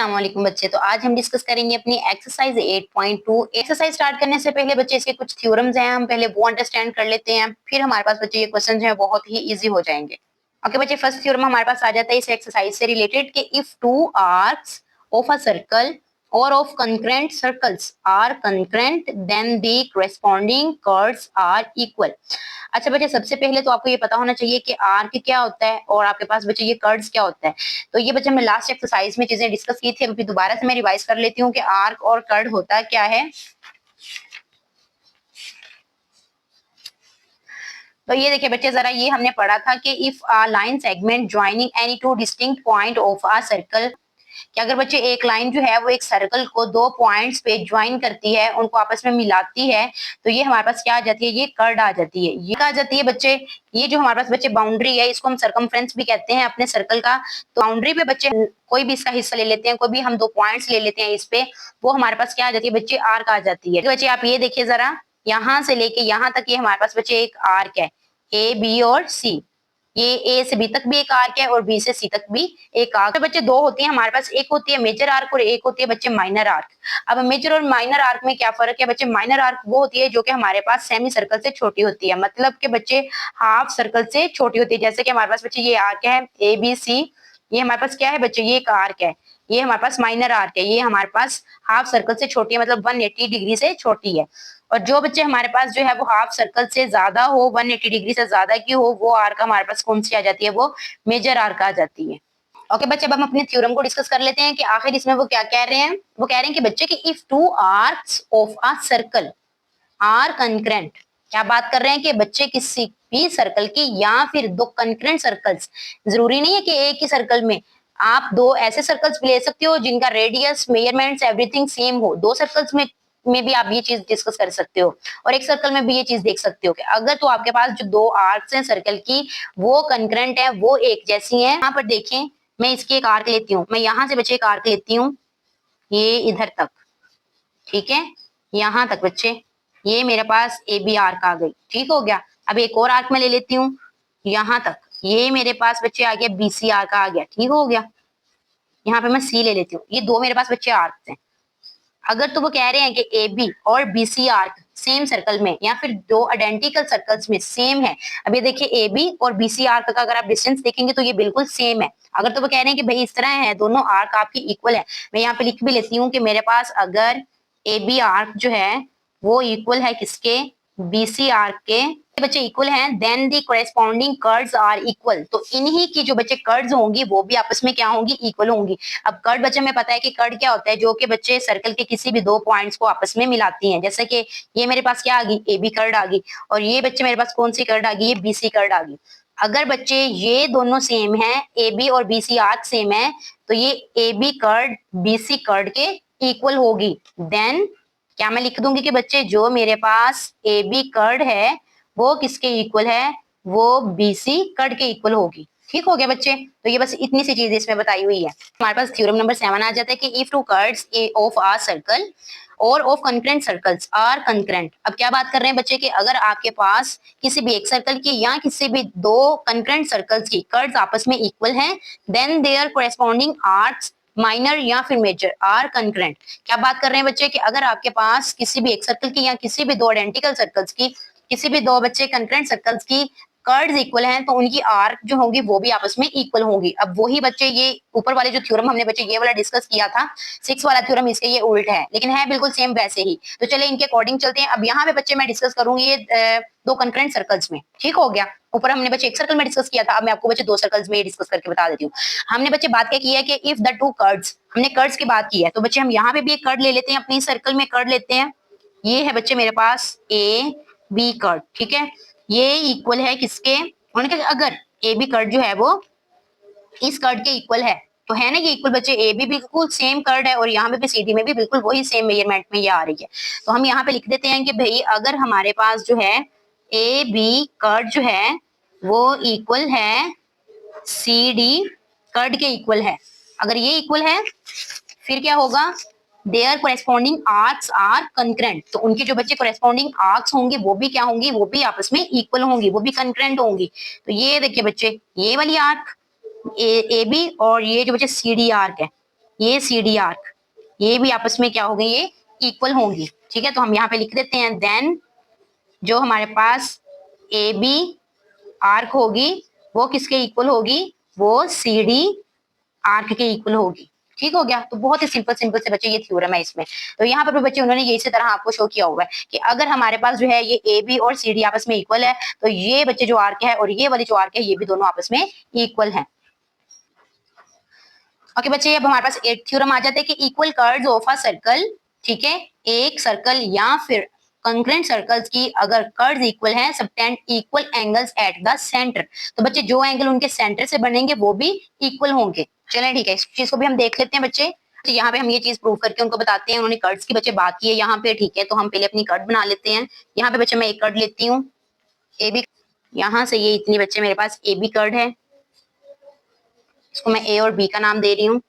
अस्सलाम वालेकुम बच्चे। तो आज हम डिस्कस करेंगे अपनी एक्सरसाइज 8.2। एक्सरसाइज स्टार्ट करने से पहले बच्चे इसके कुछ थ्योरम्स हैं, हम पहले वो अंडरस्टैंड कर लेते हैं, फिर हमारे पास बच्चे ये क्वेश्चन हैं बहुत ही इजी हो जाएंगे। ओके बच्चे, फर्स्ट थ्योरम हमारे पास आ जाता है इस एक्सरसाइज से रिलेटेड कि if two arcs of a circle or of concurrent circles are concurrent then the corresponding chords are equal। अच्छा बच्चे, सबसे पहले तो आपको ये पता होना चाहिए कि आर्क क्या होता है और आपके पास बच्चे ये कर्ड्स क्या होता है। तो ये बच्चे हमने लास्ट एक्सरसाइज में चीजें डिस्कस की थी, अभी दोबारा से मैं रिवाइज कर लेती हूँ कि आर्क और कर्ड होता क्या है। तो ये देखिए बच्चे, जरा ये हमने पढ़ा था कि if a line segment joining any two distinct point of a circle, कि अगर बच्चे एक लाइन जो है वो एक सर्कल को दो पॉइंट्स पे ज्वाइन करती है, उनको आपस में मिलाती है, तो ये हमारे पास क्या आ जाती है, ये कर्ड आ जाती है। ये आ जाती है बच्चे, ये जो हमारे पास बच्चे बाउंड्री है, इसको हम सर्कमफ्रेंस भी कहते हैं अपने सर्कल का। तो बाउंड्री पे बच्चे कोई भी इसका हिस्सा ले लेते हैं, कोई भी हम दो पॉइंट्स ले लेते हैं इस पे, वो हमारे पास क्या आ जाती है बच्चे, आर्क आ जाती है। तो बच्चे आप ये देखिए जरा, यहाँ से लेके यहाँ तक ये हमारे पास बच्चे एक आर्क है, ए बी और सी। ये ए से बी तक भी एक आर्क है और बी से सी तक भी एक आर्क। तो बच्चे दो होती है हमारे पास, एक होती है मेजर आर्क और एक होती है बच्चे माइनर आर्क। अब मेजर और माइनर आर्क में क्या फर्क है बच्चे? माइनर आर्क वो होती है जो कि हमारे पास सेमी सर्कल से छोटी होती है, मतलब कि बच्चे हाफ सर्कल से छोटी होती है। जैसे कि हमारे पास बच्चे ये आर्क है ए बी सी, ये हमारे पास क्या है बच्चे, ये एक आर्क है, ये हमारे पास माइनर आर्क है, ये हमारे पास हाफ सर्कल से छोटी है, मतलब 180 डिग्री से छोटी है। और जो बच्चे हमारे पास जो है वो हाफ सर्कल से ज्यादा हो, 180 डिग्री से ज्यादा की हो, वो आर्क हमारे पास कौन सी आ जाती है, वो मेजर आर्क आ जाती है। ओके बच्चे, अब हम अपने थ्योरम को डिस्कस कर लेते हैं कि आखिर इसमें वो क्या कह रहे हैं। वो कह रहे हैं कि बच्चे कि if two arcs of a circle are concurrent, क्या बात कर रहे हैं कि बच्चे किसी भी सर्कल की या फिर दो कंकरेंट सर्कल्स, जरूरी नहीं है कि एक ही सर्कल में, आप दो ऐसे सर्कल्स भी ले सकते हो जिनका रेडियस, मेजरमेंट्स, एवरीथिंग सेम हो। दो सर्कल्स में भी आप ये चीज डिस्कस कर सकते हो और एक सर्कल में भी ये चीज देख सकते हो कि अगर तो आपके पास जो दो आर्क्स हैं सर्कल की वो कंकरेंट है, वो एक जैसी हैं। यहाँ पर देखें, मैं इसकी एक आर्क लेती हूँ, मैं यहाँ से बच्चे एक आर्क लेती हूँ, ये इधर तक, ठीक है, यहाँ तक बच्चे, ये मेरे पास ए बी आर्क आ गई, ठीक हो गया। अब एक और आर्क में ले लेती हूँ यहाँ तक, ये मेरे पास बच्चे आ गया बी सी आर्क आ गया, ठीक हो गया। यहाँ पे मैं सी ले लेती हूँ, ये दो मेरे पास बच्चे आर्क हैं। अगर तो वो कह रहे हैं कि ए बी और B C arc same circle में या फिर दो आइडेंटिकल सर्कल्स में सेम है, अब ये देखिए ए बी और बी सी आर्क का अगर आप डिस्टेंस देखेंगे तो ये बिल्कुल सेम है। अगर तो वो कह रहे हैं कि भाई इस तरह है, दोनों आर्क आपकी इक्वल है, मैं यहाँ पे लिख भी लेती हूँ कि मेरे पास अगर ए बी आर्क जो है वो इक्वल है किसके, बी सी आर्क के, बच्चे इक्वल हैं, then the corresponding chords are equal, तो इन्हीं की जो बच्चे कर्ड्स होंगी वो भी आपस में क्या होंगी, इक्वल होंगी। अब कर्ड बच्चे में पता है कि कर्ड क्या होता है, जो कि बच्चे सर्कल के किसी भी दो पॉइंट्स को आपस में मिलाती हैं। जैसे कि ये मेरे पास क्या आ गई, ए बी कर्ड आ गई, और ये बच्चे मेरे पास कौन सी कर्ड आ गई, ये बी सी कर्ड आ गई। अगर बच्चे ये दोनों सेम है, ए बी और बी सी आर्क सेम है, तो ये A B chord B C chord के इक्वल होगी। देन क्या मैं लिख दूंगी कि बच्चे जो मेरे पास ए बी कर्ड है वो किसके इक्वल है, वो बी सी कर्ड के इक्वल होगी। ठीक हो गया बच्चे, तो ये बस इतनी सी चीज इसमें बताई हुई है। हमारे पास थ्योरम नंबर 7 आ जाता है कि if two chords of a circle or of congruent circles are congruent. अब क्या बात कर रहे हैं बच्चे कि अगर आपके पास किसी भी एक सर्कल की या किसी भी दो कंकरेंट सर्कल्स की कर्ड्स आपस में इक्वल हैं, then their corresponding arcs minor या फिर मेजर आर कंकरेंट। क्या बात कर रहे हैं बच्चे कि अगर आपके पास किसी भी एक सर्कल की या किसी भी दो आइडेंटिकल सर्कल्स की, किसी भी दो बच्चे कंकरेंट सर्कल्स की कर्ड्स इक्वल हैं, तो उनकी आर्क जो होंगी वो भी आपस में इक्वल होंगी। अब वही बच्चे ये ऊपर वाले जो थ्योरम हमने बच्चे ये वाला डिस्कस किया था, 6 वाला थ्योरम, इसके ये उल्ट है लेकिन है बिल्कुल सेम वैसे ही। तो चले इनके अकॉर्डिंग चलते हैं। अब यहाँ पे बच्चे मैं डिस्कस करूंगी ये दो कंकरेंट सर्कल्स में, ठीक हो गया। ऊपर हमने बच्चे एक सर्कल में डिस्कस किया था, अब मैं आपको बच्चे दो सर्कल्स में डिस्कस करके बता देती हूँ। हमने बच्चे बात क्या की है कि इफ द टू कर्ड्स, हमने कर्ड्स की बात की है, तो बच्चे हम यहाँ पे भी एक कर्ड ले लेते हैं, अपनी सर्कल में कर्ड लेते हैं। ये है बच्चे मेरे पास ए बी कर्ड, ठीक है, ये इक्वल है किसके, उन्होंने कहा अगर ए बी कर्ड जो है वो इस कर्ड के इक्वल है, तो है ना ये इक्वल बच्चे, ए बी बिल्कुल सेम कर्ड है और यहाँ पे भी सी डी में भी बिल्कुल वही सेम मेजरमेंट में ये आ रही है। तो हम यहाँ पे लिख देते हैं कि भाई अगर हमारे पास जो है ए बी कर्ड जो है वो इक्वल है सी डी कर्ड के इक्वल है। अगर ये इक्वल है फिर क्या होगा, their corresponding arcs are concurrent, तो उनके जो बच्चे कोरेस्पॉन्डिंग आर्क्स होंगे वो भी क्या होंगी, वो भी आपस में इक्वल होंगी, वो भी कंकरेंट होंगी। तो ये देखिए बच्चे, ये वाली आर्क ए बी और ये जो बच्चे सी डी आर्क है, ये सी डी आर्क, ये भी आपस में क्या होंगे, ये इक्वल होंगी। ठीक है, तो हम यहाँ पे लिख देते हैं देन जो हमारे पास ए बी आर्क होगी वो किसके इक्वल होगी, वो सी डी आर्क के इक्वल होगी। ठीक हो गया। तो बहुत ही सिंपल सिंपल से बच्चे ये थ्योरम है इसमें। तो यहाँ पर भी बच्चे उन्होंने ये इसी तरह आपको शो किया हुआ है कि अगर हमारे पास जो है ये ए बी और सी डी आपस में इक्वल है तो ये बच्चे जो आर्क है और ये वाली जो आर्क है ये भी दोनों आपस में इक्वल है। ओके बच्चे, अब हमारे पास एक थ्योरम आ जाता है कि equal curves of a circle. ठीक है, एक सर्कल या फिर कंकरेंट सर्कल्स की अगर कर्व्स इक्वल हैं, subtend equal angles eight the centre. तो बच्चे जो एंगल उनके सेंटर से बनेंगे वो भी इक्वल होंगे। चलें ठीक है, इस चीज को भी हम देख लेते हैं बच्चे। तो यहाँ पे हम ये चीज प्रूव करके उनको बताते हैं। उन्होंने कर्व्स की बच्चे बात की है यहाँ पे। ठीक है, तो हम पहले अपनी कर्व बना लेते हैं। यहाँ पे बच्चे मैं एक कर्व लेती हूँ ए बी, यहाँ से ये इतनी बच्चे मेरे पास ए बी कर्व है, इसको मैं ए और बी का नाम दे रही हूँ।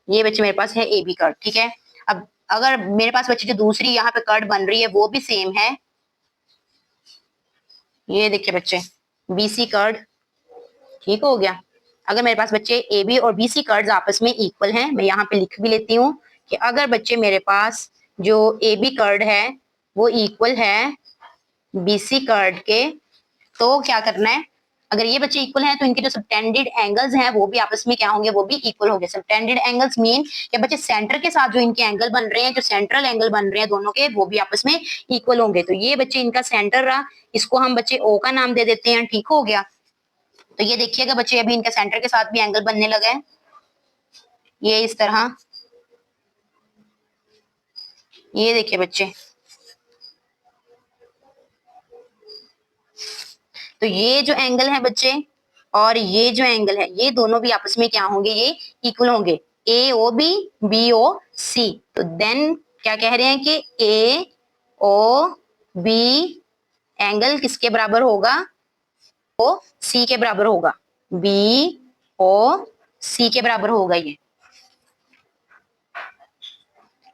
ये बच्चे मेरे पास है ए बी कर्व। ठीक है, अब अगर मेरे पास बच्चे जो दूसरी यहाँ पे कर्व बन रही है वो भी सेम है, ये देखिए बच्चे बी सी कर्व। ठीक हो गया। अगर मेरे पास बच्चे ए बी और बी सी कर्व आपस में इक्वल हैं, मैं यहाँ पे लिख भी लेती हूँ कि अगर बच्चे मेरे पास जो ए बी कर्व है वो इक्वल है बी सी कर्व के, तो क्या करना है, अगर ये बच्चे इक्वल हैं तो इनके जो सबटेंडेड एंगल्स हैं वो भी आपस में क्या होंगे, वो भी इक्वल होंगे। सबटेंडेड एंगल्स मीन कि बच्चे सेंटर के साथ जो इनके एंगल बन रहे हैं, जो सेंट्रल एंगल बन रहे हैं दोनों के, वो भी आपस में इक्वल होंगे। तो ये बच्चे इनका सेंटर रहा, इसको हम बच्चे ओ का नाम दे देते हैं। ठीक हो गया। तो ये देखिएगा बच्चे अभी इनके सेंटर के साथ भी एंगल बनने लगे हैं, ये इस तरह, ये देखिए बच्चे। तो ये जो एंगल है बच्चे और ये जो एंगल है ये दोनों भी आपस में क्या होंगे, ये इक्वल होंगे। ए ओ बी, बी ओ सी। तो देन क्या कह रहे हैं कि ए ओ बी एंगल किसके बराबर होगा, ओ सी के बराबर होगा। बी ओ सी के बराबर होगा ये।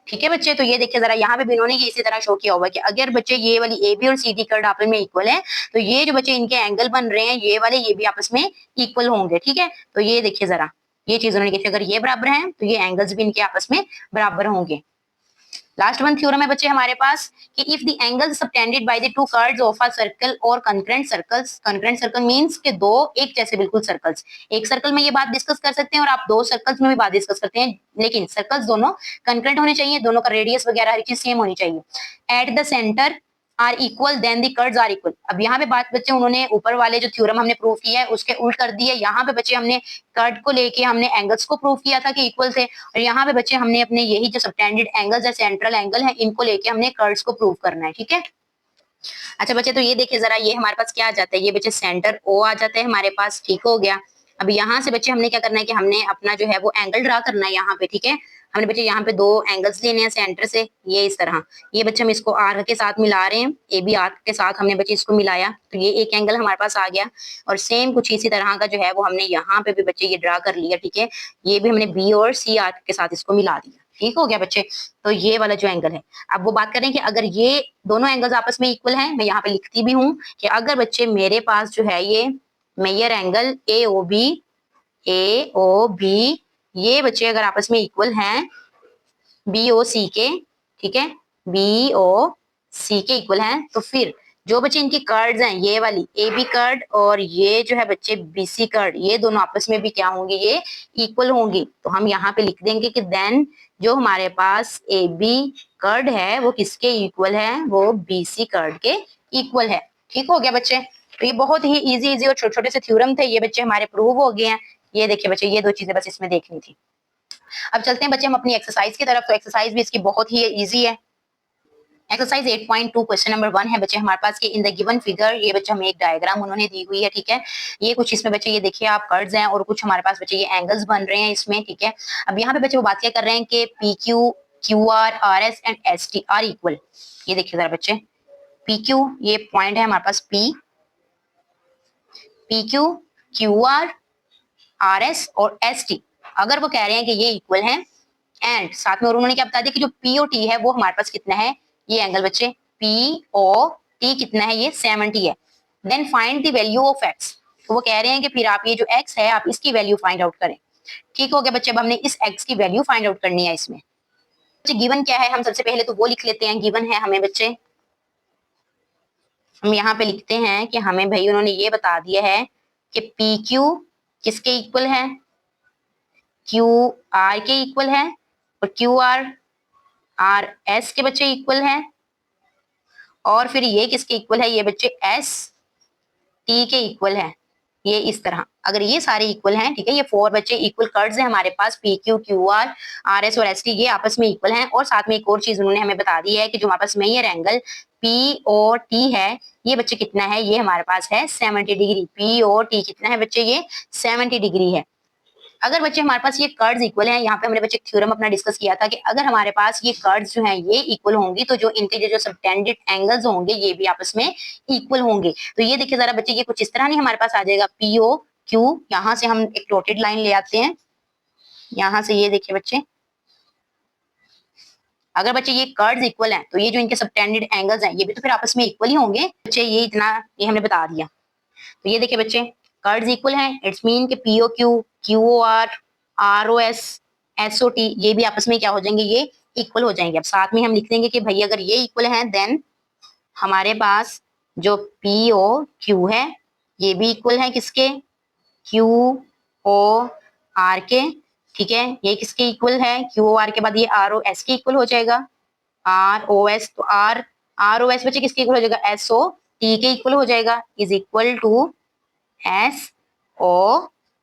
ठीक है बच्चे, तो ये देखिए जरा यहाँ पे भी इन्होंने ये इसी तरह शो किया हुआ है कि अगर बच्चे ये वाली ए बी और सी डी कर्व आपस में इक्वल है तो ये जो बच्चे इनके एंगल बन रहे हैं ये वाले, ये भी आपस में इक्वल होंगे। ठीक है, तो ये देखिए जरा ये चीज उन्होंने की, अगर ये बराबर है तो ये एंगल्स भी इनके आपस में बराबर होंगे। लास्ट वन थ्योरम है बच्चे हमारे पास कि if the angles subtended by the two chords of a circle or congruent circles. Congruent circle means के दो एक जैसे बिल्कुल सर्कल्स, एक सर्कल में ये बात डिस्कस कर सकते हैं और आप दो सर्कल्स में भी बात डिस्कस करते हैं, लेकिन सर्कल्स दोनों कंकरेंट होने चाहिए, दोनों का रेडियस वगैरह हर चीज सेम होनी चाहिए। At the centre are equal then the curves are equal. अब यहाँ पे बात बच्चे उन्होंने ऊपर वाले जो थ्योरम हमने प्रूव किया है उसके उल्ट कर दी है। यहाँ पे बच्चे हमने कर्व को लेके हमने एंगल्स को प्रूव किया था कि इक्वल थे, और यहाँ पे बच्चे हमने अपने यही जो सबटेंडेड एंगल्स है, सेंट्रल एंगल है, इनको लेके हमने कर्व्स को प्रूव करना है। ठीक है, अच्छा बच्चे, तो ये देखिए जरा ये हमारे पास क्या आ जाता है, ये बच्चे सेंटर ओ आ जाता है हमारे पास। ठीक हो गया। अब यहाँ से बच्चे हमने क्या करना है कि हमने अपना जो है वो एंगल ड्रा करना है यहाँ पे। ठीक है, हमने बच्चे यहाँ पे दो एंगल्स लेने हैं सेंटर से, ये इस तरह। ये बच्चे हम इसको आर्क के साथ मिला रहे हैं, ए बी आर्क के साथ हमने बच्चे इसको मिलाया, तो ये एक एंगल हमारे पास आ गया। और सेम कुछ इसी तरह का जो है वो हमने यहाँ पे भी बच्चे ये ड्रा कर लिया। ठीक है, ये भी हमने बी और सी आर्क के साथ इसको मिला दिया। ठीक हो गया बच्चे, तो ये वाला जो एंगल है, अब वो बात करें कि अगर ये दोनों एंगल्स आपस में इक्वल हैं, मैं यहाँ पे लिखती भी हूँ कि अगर बच्चे मेरे पास जो है ये major angle A O B ये बच्चे अगर आपस में इक्वल हैं बी ओ सी के, ठीक है, बी ओ सी के इक्वल हैं, तो फिर जो बच्चे इनकी कर्व्स हैं, ये वाली ए बी कर्व और ये जो है बच्चे बी सी कर्व, ये दोनों आपस में भी क्या होंगे, ये इक्वल होंगी। तो हम यहाँ पे लिख देंगे कि देन जो हमारे पास ए बी कर्व है वो किसके इक्वल है, वो बी सी कर्व के इक्वल है। ठीक हो गया बच्चे, तो ये बहुत ही इजी और छोटे छोटे से थ्योरम थे, ये बच्चे हमारे प्रूव हो गए हैं। ये देखिए बच्चे, ये दो चीजें बस इसमें देखनी थी। अब चलते हैं बच्चे हम अपनी एक्सरसाइज की तरफ। तो एक्सरसाइज भी इसकी बहुत ही इजी है। एक्सरसाइज 8.2 क्वेश्चन नंबर 1 है बच्चे हमारे पास कि इन द गिवन फिगर, ये बच्चे हमें एक डायग्राम उन्होंने दी हुई है। ठीक है, ये कुछ इसमें बच्चे ये देखिए आप कर्व्स हैं और कुछ हमारे पास बच्चे ये एंगल्स बन रहे हैं इसमें। ठीक है, अब यहाँ पे बच्चे वो बात क्या कर रहे हैं कि P Q, Q R, R S and S T R equal. ये देखिए जरा बच्चे, पी क्यू ये पॉइंट है हमारे पास P, P Q, Q R, R S और एस टी, अगर वो कह रहे हैं कि ये इक्वल है, एंड साथ में और उन्होंने क्या बता दिया कि जो पी ओ टी है वो हमारे पास कितना है, ये एंगल बच्चे पी ओ टी कितना है, ये 70 है। Then find the value of x. तो वो कह रहे हैं कि फिर आप ये जो एक्स है आप इसकी वैल्यू फाइंड आउट करें। ठीक हो गया बच्चे। अब हमने इस x की वैल्यू फाइंड आउट करनी है इसमें। बच्चे गिवन क्या है, हम सबसे पहले तो वो लिख लेते हैं। गिवन है हमें बच्चे, हम यहाँ पे लिखते हैं कि हमें भाई उन्होंने ये बता दिया है कि पी क्यू किसके इक्वल है, क्यू आर के इक्वल है, और क्यू आर आर एस के बच्चे इक्वल है, और फिर ये किसके इक्वल है, ये बच्चे एस टी के इक्वल है। ये इस तरह अगर ये सारे इक्वल हैं, ठीक है, ये 4 बच्चे इक्वल कर्व्स हैं हमारे पास, P Q Q R R S और एस टी, ये आपस में इक्वल हैं। और साथ में एक और चीज उन्होंने हमें बता दी है कि जो हमारे पास मेजर एंगल पी और टी है, ये बच्चे कितना है, ये हमारे पास है 70 डिग्री। पी और टी कितना है बच्चे, ये 70 डिग्री है। अगर बच्चे हमारे पास ये कर्व्स इक्वल हैं, यहाँ पे हमने बच्चे थ्योरम अपना डिस्कस किया था कि अगर हमारे पास ये कर्व्स जो हैं ये इक्वल होंगी तो जो इनके जो सबटेंडेड एंगल्स होंगे ये भी आपस में इक्वल होंगे। तो ये देखिए जरा बच्चे, ये कुछ इस तरह नहीं हमारे पास आ जाएगा, पीओ क्यू, यहाँ से हम एक डॉटेड लाइन ले आते हैं, यहाँ से ये देखिए बच्चे, अगर बच्चे ये कर्व्स इक्वल हैं तो ये जो इनके सबटेंडेड एंगल्स हैं ये भी तो फिर आपस में इक्वल ही होंगे बच्चे। ये इतना ये हमने बता दिया। तो ये देखिए बच्चे, कर्व्स इक्वल हैं, इट्स मीन कि P O Q Q O R R O S S O T ये भी आपस में क्या हो जाएंगे, ये इक्वल हो जाएंगे। अब साथ में हम लिख देंगे कि भाई अगर ये इक्वल हैं देन हमारे पास जो पी ओ क्यू है ये भी इक्वल है किसके, क्यू ओ आर के, ठीक है, ये किसके इक्वल है, क्यू ओ आर के बाद ये आर ओ एस के इक्वल हो जाएगा, आर ओ एस, तो आर आर ओ एस बच्चे किसके इक्वल हो जाएगा, एस ओ टी के इक्वल हो जाएगा, is equal to S O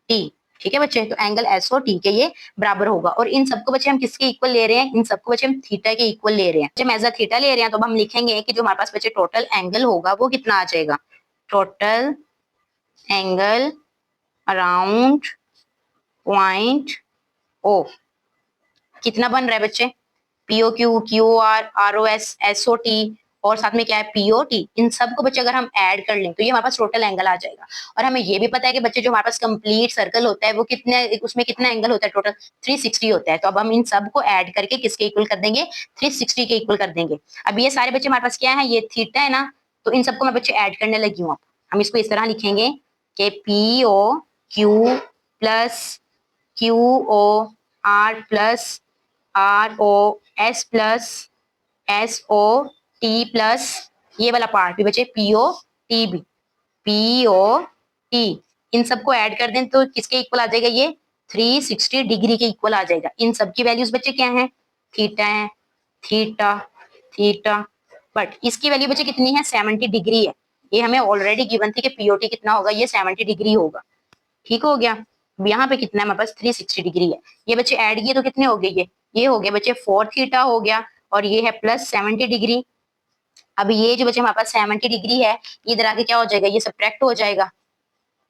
T. ठीक है बच्चे, तो एंगल एस ओ टी के ये बराबर होगा। और इन सबको बच्चे हम किसके इक्वल ले रहे हैं, इन सबको बच्चे हम थीटा के इक्वल ले रहे हैं। जब एज अ थीटा ले रहे हैं तो अब हम लिखेंगे कि जो हमारे पास बच्चे टोटल एंगल होगा वो कितना आ जाएगा, total angle around point O कितना बन रहा है बच्चे, P O Q Q R R O S S O T और साथ में क्या है पीओटी, इन सबको बच्चे अगर हम ऐड कर लें तो ये हमारे पास टोटल एंगल आ जाएगा। और हमें ये भी पता है कि बच्चे जो हमारे पास कंप्लीट सर्कल होता है वो कितने, उसमें कितना एंगल होता है, टोटल 360 होता है। तो अब हम इन सबको ऐड करके किसके इक्वल कर देंगे, 360 के इक्वल कर देंगे। अब ये सारे बच्चे हमारे पास क्या है, ये थीटा है ना, तो इन सबको मैं बच्चे ऐड करने लगी हूँ। अब हम इसको इस तरह लिखेंगे कि P O Q plus Q O R plus R O S plus S O T plus ये वाला पार्ट भी बचे P O T B, P O T, इन सबको ऐड कर दें तो किसके इक्वल आ जाएगा, ये 360 डिग्री के इक्वल आ जाएगा। इन सबकी वैल्यूज बच्चे क्या हैं, थीटा है, थीटा थीटा, बट इसकी वैल्यू बच्चे कितनी है, 70 डिग्री है। ये हमें ऑलरेडी गिवन थी कि पीओटी कितना होगा, ये 70 डिग्री होगा। ठीक हो गया। अब यहाँ पे कितना है हमारे पास, 360 डिग्री है। ये बच्चे ऐड किए तो कितने हो गए, ये हो गए बच्चे 4 थीटा हो गया, और ये है प्लस 70 डिग्री। अब ये जो बच्चे हमारे पास 70 डिग्री है, ये इधर आके क्या हो जाएगा, ये सब्ट्रैक्ट हो जाएगा,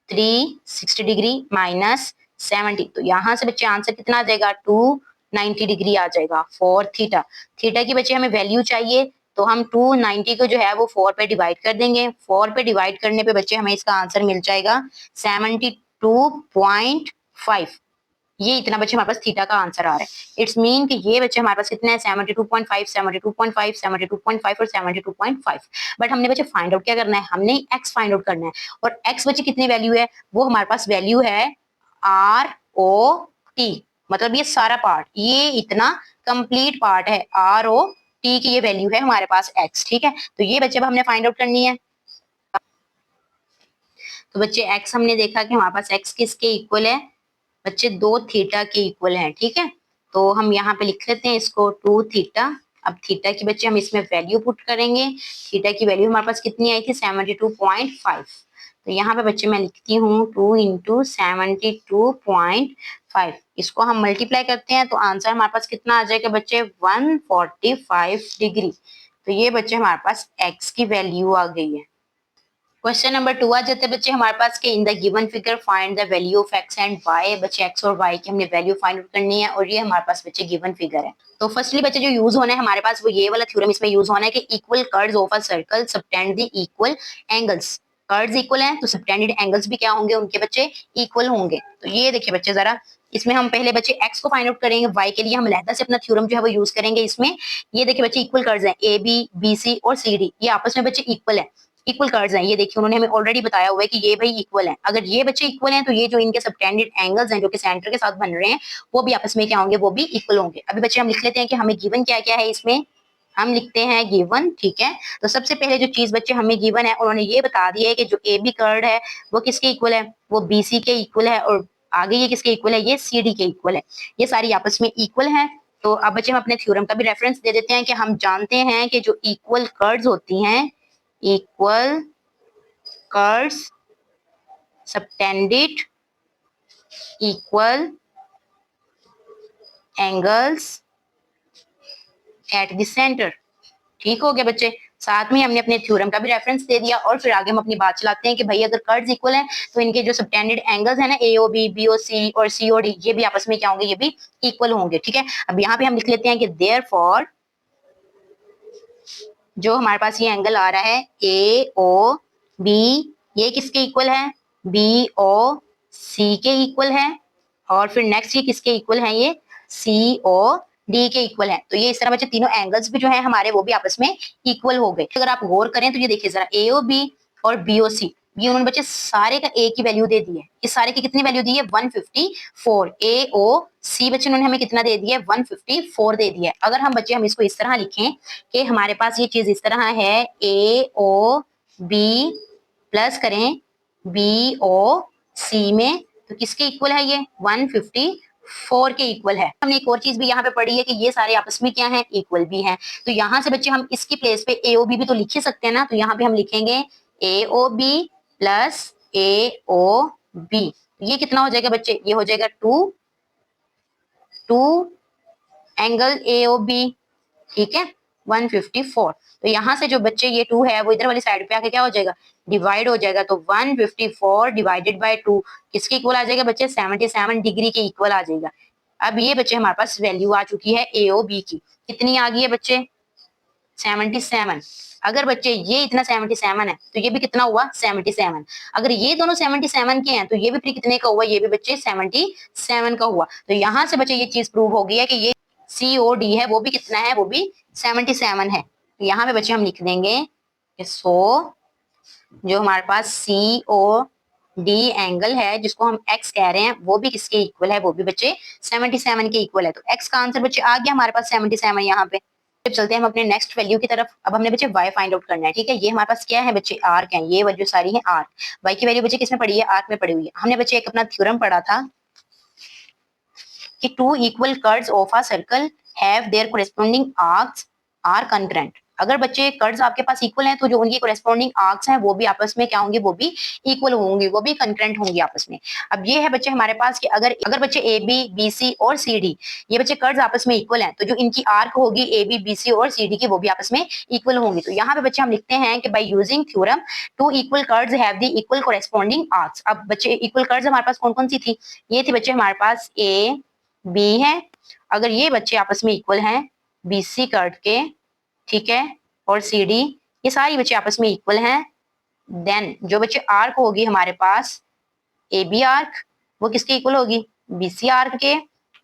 360 डिग्री माइनस 70, तो यहाँ से बच्चे आंसर कितना आ जाएगा, 290 डिग्री आ जाएगा फॉर थीटा। थीटा की बच्चे हमें वैल्यू चाहिए तो हम 290 को जो है वो 4 पे डिवाइड कर देंगे। 4 पे डिवाइड करने पे बच्चे हमें इसका आंसर मिल जाएगा 72.5। ये इतना बच्चे हमारे पास थीटा का आंसर आ रहा है। इट्स मीन कि ये बच्चे हमारे पास कितने हैं, 72.5 72.5 72.5 और 72.5। बट हमने बच्चे फाइंड आउट क्या करना है, हमने एक्स फाइंड आउट करना है। और एक्स बच्चे कितनी वैल्यू है, वो हमारे पास वैल्यू है आर ओ टी, मतलब ये सारा पार्ट, ये इतना कंप्लीट पार्ट है, आर ओ टी की ये वैल्यू है हमारे पास एक्स। ठीक है, तो ये बच्चे अब हमने फाइंड आउट करनी है। तो बच्चे एक्स हमने देखा कि हमारे पास एक्स किसके इक्वल है बच्चे, 2 थीटा के इक्वल है। ठीक है, तो हम यहाँ पे लिख लेते हैं इसको 2 थीटा। अब थीटा की बच्चे हम इसमें वैल्यू पुट करेंगे। थीटा की वैल्यू हमारे पास कितनी आई थी, 72.5। तो यहाँ पे बच्चे मैं लिखती हूँ 2 इंटू 72.5, इसको हम मल्टीप्लाई करते हैं तो आंसर हमारे पास कितना आ जाएगा बच्चे, 145 डिग्री। तो ये बच्चे हमारे पास एक्स की वैल्यू आ गई है। क्वेश्चन नंबर 2 आ जाते हैं बच्चे हमारे पास के in the given figure find the value of x and y. बच्चे एक्स और वाई की हमने वैल्यू फाइंड आउट करनी है और ये हमारे पास बच्चे गिवन फिगर है। तो फर्स्टली बच्चे जो यूज होना है हमारे पास वो ये वाला थ्योरम इसमें यूज होना है कि equal curves of a circle subtend the equal angles. Curves equal हैं तो सबटेंडेड एंगल्स भी क्या होंगे, उनके बच्चे इक्वल होंगे। तो ये देखिए बच्चे जरा, इसमें हम पहले बच्चे x को फाइंड आउट करेंगे, y के लिए हम लहदा से अपना थ्योरम जो है वो यूज करेंगे इसमें। ये देखिए बच्चे इक्वल कर्व्स हैं, ए बी बी सी और सी डी, ये आपस में बच्चे इक्वल है। इक्वल कर्व्स हैं, ये देखिए उन्होंने हमें ऑलरेडी बताया हुआ है कि ये भाई इक्वल हैं। अगर ये बच्चे इक्वल हैं तो ये जो इनके सबटेंडेड एंगल्स हैं जो कि सेंटर के साथ बन रहे हैं वो भी आपस में क्या होंगे, वो भी इक्वल होंगे। अभी बच्चे हम लिख लेते हैं कि हमें गिवन क्या क्या है इसमें। हम लिखते हैं गिवन, ठीक है। तो सबसे पहले जो चीज बच्चे हमें गिवन है, उन्होंने ये बता दिया है कि जो ए बी कर्व है वो किसके इक्वल है, वो बी सी के इक्वल है, और आगे ये किसके इक्वल है, ये सी डी के इक्वल है। ये सारी आपस में इक्वल है। तो अब बच्चे हम अपने थ्योरम का भी रेफरेंस दे देते हैं कि हम जानते हैं कि जो इक्वल कर्व्स होती हैं, equal curves subtended equal angles eight the centre. ठीक हो गया बच्चे। साथ में हमने अपने थ्योरम का भी रेफरेंस दे दिया और फिर आगे हम अपनी बात चलाते हैं कि भाई अगर कर्व्स इक्वल हैं तो इनके जो सबटेंडेड एंगल्स है ना, एओ बी, बीओ सी और सीओ डी, ये भी आपस में क्या होंगे, ये भी इक्वल होंगे। ठीक है। अब यहाँ पे हम लिख लेते हैं कि देयरफॉर जो हमारे पास ये एंगल आ रहा है ए ओ बी, ये किसके इक्वल है, बी ओ सी के इक्वल है, और फिर नेक्स्ट ये किसके इक्वल है, ये सी ओ डी के इक्वल है। तो ये इस तरह बच्चे तीनों एंगल्स भी जो है हमारे वो भी आपस में इक्वल हो गए। अगर आप गौर करें तो ये देखिए जरा, ए ओ बी और बी ओ सी, ये उन्होंने बच्चे सारे का ए की वैल्यू दे दी है। इस सारे की कितनी वैल्यू दी है, 154। ए ओ सी बच्चे उन्होंने हमें कितना दे दिया है, 154 दे दिया है। अगर हम बच्चे हम इसको इस तरह लिखें कि हमारे पास ये चीज इस तरह है, ए ओ बी प्लस करें बी ओ सी में, तो किसके इक्वल है ये, 154 के इक्वल है। हमने एक और चीज भी यहाँ पे पढ़ी है कि ये सारे आपस में क्या है, इक्वल भी हैं। तो यहाँ से बच्चे हम इसकी प्लेस पे ए ओ बी भी तो लिख ही सकते हैं ना। तो यहाँ पे हम लिखेंगे ए ओ बी प्लस ए ओ बी। ये कितना हो जाएगा बच्चे, ये हो जाएगा 2 एंगल ए ओ बी, ठीक है, 154। तो यहाँ से जो बच्चे ये 2 है वो इधर वाली साइड पे आके क्या हो जाएगा, डिवाइड हो जाएगा। तो 154 डिवाइडेड बाय 2 किसके इक्वल आ जाएगा बच्चे, 77 डिग्री के इक्वल आ जाएगा। अब ये बच्चे हमारे पास वैल्यू आ चुकी है ए ओ बी की, कितनी आ गई है बच्चे, 77। अगर बच्चे ये इतना 77 है तो ये भी कितना हुआ, 77। अगर ये दोनों 77 के हैं तो ये भी फिर कितने का हुआ, ये भी बच्चे 77 का हुआ। तो यहाँ से बच्चे ये चीज प्रूव हो गई है कि ये COD है वो भी कितना है, वो भी 77 है। तो यहाँ पे बच्चे हम लिख देंगे कि जो हमारे पास COD एंगल है जिसको हम x कह रहे हैं वो भी किसके इक्वल है, वो भी बच्चे 77 के इक्वल है। तो x का आंसर बच्चे आ गया हमारे पास 77 यहाँ पे। अब चलते हैं हम अपने नेक्स्ट वैल्यू की तरफ। अब हमने बच्चे y फाइंड आउट करना है, ठीक है। ये हमारे पास क्या है बच्चे, आर्क है, ये वैल्यू सारी है आर्क। y की वैल्यू बच्चे किसमें पड़ी है, आर्क में पड़ी हुई है। हमने बच्चे एक अपना थ्योरम पढ़ा था कि 2 equal curves of a circle have their corresponding arcs are concurrent. अगर बच्चे कर्व्स आपके पास इक्वल हैं तो जो उनकी कोरेस्पोंडिंग आर्क्स हैं वो भी आपस में क्या होंगे, वो भी इक्वल होंगे, वो भी कंकरेंट होंगी आपस में। अब ये है बच्चे हमारे पास कि अगर बच्चे ए बी बी सी और सी डी ये बच्चे कर्व्स आपस में इक्वल हैं तो जो इनकी आर्क होगी ए बी बी सी और सी डी की वो भी आपस में इक्वल होंगी। तो यहाँ पे बच्चे हम लिखते हैं कि by using theorem 2 equal curves have the equal corresponding arcs. अब बच्चे इक्वल कर्व्स हमारे पास कौन कौन सी थी, ये थी बच्चे हमारे पास ए बी है। अगर ये बच्चे आपस में इक्वल हैं बी सी कर्व के, ठीक है, और सी डी, ये सारी बच्चे आपस में इक्वल हैं, देन जो बच्चे आर्क होगी हमारे पास ए बी आर्क वो किसके इक्वल होगी, बी सी आर्क के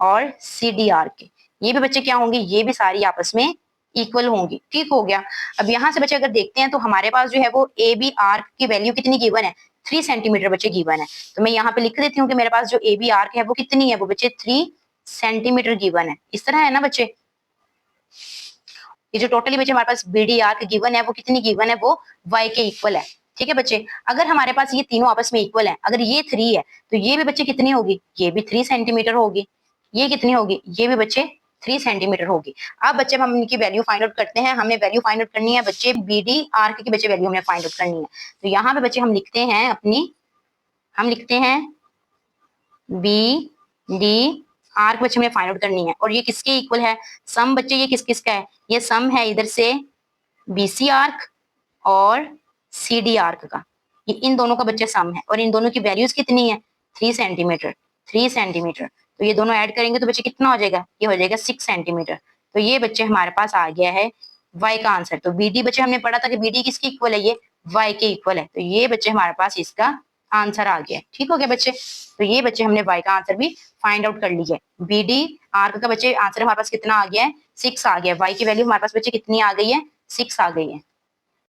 और सी डी आर्क के। ये भी बच्चे क्या होंगे, ये भी सारी आपस में इक्वल होंगी। ठीक हो गया। अब यहाँ से बच्चे अगर देखते हैं तो हमारे पास जो है वो ए बी आर्क की वैल्यू कितनी गिवन है, 3 सेंटीमीटर बच्चे गिवन है। तो मैं यहाँ पे लिख देती हूँ कि मेरे पास जो ए बी आर्क है वो कितनी है, वो बच्चे 3 सेंटीमीटर गिवन है। इस तरह है ना बच्चे। ये जो टोटली बच्चे हमारे पास बी डी आर्क गिवन है वो कितनी गिवन है, वो y के इक्वल है। ठीक है बच्चे। अगर हमारे पास ये तीनों आपस में इक्वल है, अगर ये 3 है तो ये भी बच्चे कितनी होगी, ये भी 3 सेंटीमीटर होगी। ये कितनी होगी, ये भी बच्चे 3 सेंटीमीटर होगी। अब बच्चे हम इनकी वैल्यू फाइंड आउट करते हैं। हमें वैल्यू फाइंड आउट करनी है बच्चे बी डी आर्क की, बच्चे वैल्यू हमें फाइंड आउट करनी है। तो यहाँ पे बच्चे हम लिखते हैं बी डी आर्क बच्चे हमें फाइंड आउट करनी है। और ये किसके इक्वल है, सम बच्चे ये किस किसका है, ये सम है इधर से बीसी आर्क और सी डी आर्क का। ये इन दोनों का बच्चे सम है और इन दोनों की वैल्यूज कितनी है, 3 सेंटीमीटर 3 सेंटीमीटर। तो ये दोनों ऐड करेंगे तो बच्चे कितना हो जाएगा, ये हो जाएगा 6 सेंटीमीटर। तो ये बच्चे हमारे पास आ गया है y का आंसर। तो बी डी बच्चे हमने पढ़ा था कि बी डी किसके इक्वल है, ये y के इक्वल है। तो ये बच्चे हमारे पास इसका आंसर आ गया। ठीक हो गया बच्चे। तो ये बच्चे हमने y का आंसर भी फाइंड आउट कर लिया है। बी डी आर्क का बच्चे आंसर हमारे पास कितना आ गया है, 6 आ गया है। y की वैल्यू हमारे पास बच्चे कितनी आ गई है, 6 आ गई है।